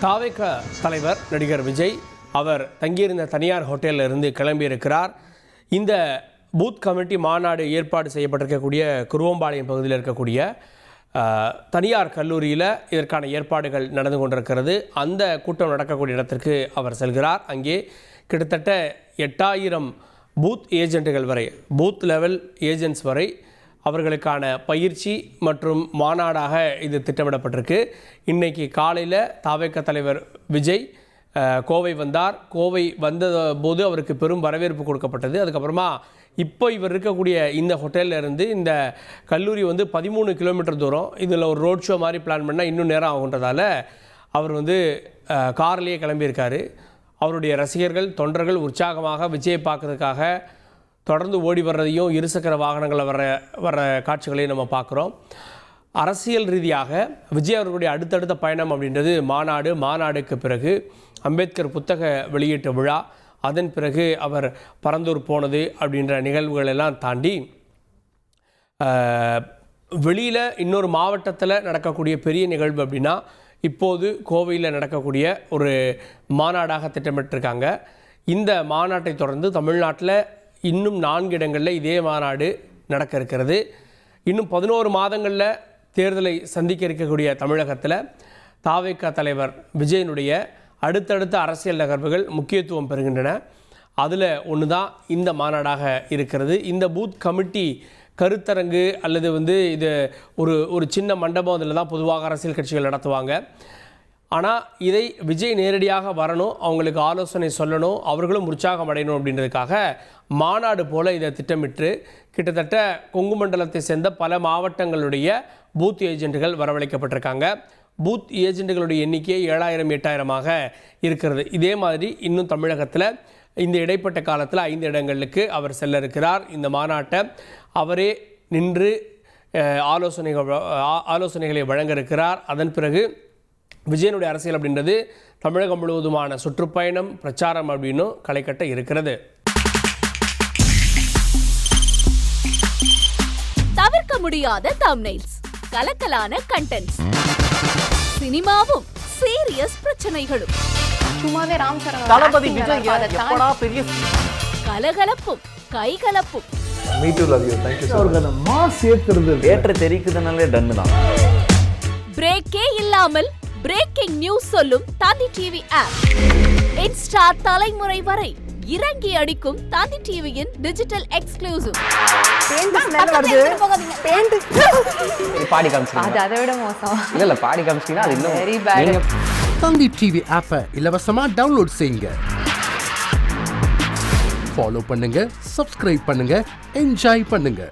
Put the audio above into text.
தாவேக தலைவர் நடிகர் விஜய் அவர் தங்கியிருந்த தனியார் ஹோட்டலில் இருந்து கிளம்பியிருக்கிறார். இந்த பூத் கமிட்டி மாநாடு ஏற்பாடு செய்யப்பட்டிருக்கக்கூடிய குருவம்பாளையம் பகுதியில் இருக்கக்கூடிய தனியார் கல்லூரியில் இதற்கான ஏற்பாடுகள் நடந்து கொண்டிருக்கிறது. அந்த கூட்டம் நடக்கக்கூடிய இடத்திற்கு அவர் செல்கிறார். அங்கே கிட்டத்தட்ட 8000 பூத் ஏஜென்ட்டுகள் வரை, பூத் லெவல் ஏஜென்ட்ஸ் வரை அவர்களுக்கான பயிற்சி மற்றும் மாநாடாக இது திட்டமிடப்பட்டிருக்கு. இன்றைக்கி காலையில் தாவேக தலைவர் விஜய் கோவை வந்தார். கோவை வந்த போது அவருக்கு பெரும் வரவேற்பு கொடுக்கப்பட்டது. அதுக்கப்புறமா இப்போ இவர் இருக்கக்கூடிய இந்த ஹோட்டலில் இருந்து இந்த கல்லூரி 13 கிலோமீட்டர் தூரம். இதில் ஒரு ரோட் ஷோ மாதிரி பிளான் பண்ணால் இன்னும் நேரம் ஆகுன்றதால அவர் கார்லேயே கிளம்பியிருக்காரு. அவருடைய ரசிகர்கள் தொண்டர்கள் உற்சாகமாக விஜயை பார்க்கறதுக்காக தொடர்ந்து ஓடி வர்றதையும் இருசக்கர வாகனங்களில் வர்ற காட்சிகளையும் நம்ம பார்க்குறோம். அரசியல் ரீதியாக விஜய் அவர்களுடைய அடுத்தடுத்த பயணம் அப்படின்றது மாநாடுக்கு பிறகு அம்பேத்கர் புத்தக வெளியீட்டு விழா, அதன் பிறகு அவர் பரந்தூர் போனது அப்படின்ற நிகழ்வுகள் எல்லாம் தாண்டி வெளியில் இன்னொரு மாவட்டத்தில் நடக்கக்கூடிய பெரிய நிகழ்வு அப்படின்னா இப்போது கோவையில் நடக்கக்கூடிய ஒரு மாநாடாக திட்டமிட்டிருக்காங்க. இந்த மாநாட்டை தொடர்ந்து தமிழ்நாட்டில் இன்னும் 4 இடங்களில் இதே மாநாடு நடக்க இருக்கிறது. இன்னும் 11 மாதங்களில் தேர்தலை சந்திக்க இருக்கக்கூடிய தமிழகத்தில் தாவேக தலைவர் விஜயனுடைய அடுத்தடுத்த அரசியல் நகர்வுகள் முக்கியத்துவம் பெறுகின்றன. அதில் ஒன்று தான் இந்த மாநாடாக இருக்கிறது. இந்த பூத் கமிட்டி கருத்தரங்கு அல்லது இது ஒரு சின்ன மண்டபம், அதில் தான் பொதுவாக அரசியல் கட்சிகள் நடத்துவாங்க. ஆனால் இதை விஜய் நேரடியாக வரணும், அவங்களுக்கு ஆலோசனை சொல்லணும், அவர்களும் உற்சாகம் அடையணும் அப்படின்றதுக்காக மாநாடு போல் இதை திட்டமிட்டு கிட்டத்தட்ட கொங்கு மண்டலத்தை சேர்ந்த பல மாவட்டங்களுடைய பூத் ஏஜென்ட்டுகள் வரவழைக்கப்பட்டிருக்காங்க. பூத் ஏஜென்ட்டுகளுடைய எண்ணிக்கை 7000-8000 இருக்கிறது. இதே மாதிரி இன்னும் தமிழகத்தில் இந்த இடைப்பட்ட காலத்தில் 5 இடங்களுக்கு அவர் செல்ல இருக்கிறார். இந்த மாநாட்டை அவரே நின்று ஆலோசனைகளை வழங்க இருக்கிறார். அதன் பிறகு விஜயனுடைய அரசியல் அப்படின்றது தமிழகம் முழுவதுமான சுற்றுப்பயணம், பிரச்சாரம் அப்படின்னு களை கட்ட இருக்கிறது. தவிர்க்க முடியாத தம்ப்நெயில்ஸ், கலக்கலான கண்டென்ட்ஸ், சினிமாவும் சீரியஸ் பிரச்சனைகளும், சும்மாவே ராம்சரண் தளபதி விஜய் எப்படா பெரிய கலகலப்பும் கைகலப்பும். Me too love you, thank you sir. அவர்கள் அந்த மாஸ் ஏத்துறது தியேட்டர் தெரிக்குதுனாலே டன் தான். பிரேக்கே இல்லாமல் பிரேக்கிங் நியூஸ் சொல்லும் தந்தி டிவி ஆப். இன்ஸ்டா தலைமுறை வரை இறங்கி அடிக்கும் தந்தி டிவியின் டிஜிட்டல் எக்ஸ்க்ளூசிவ். பாடி காமிச்சிங்க, அது அதை விட மோசம். இல்ல பாடி காமிச்சிங்கன்னா அது இன்னும் வெரி பேட். தந்தி டிவி ஆப்பை இலவசமா டவுன்லோட் செய்யுங்க. ஃபாலோ பண்ணுங்க, சப்ஸ்கிரைப் பண்ணுங்க, என்ஜாய் பண்ணுங்க.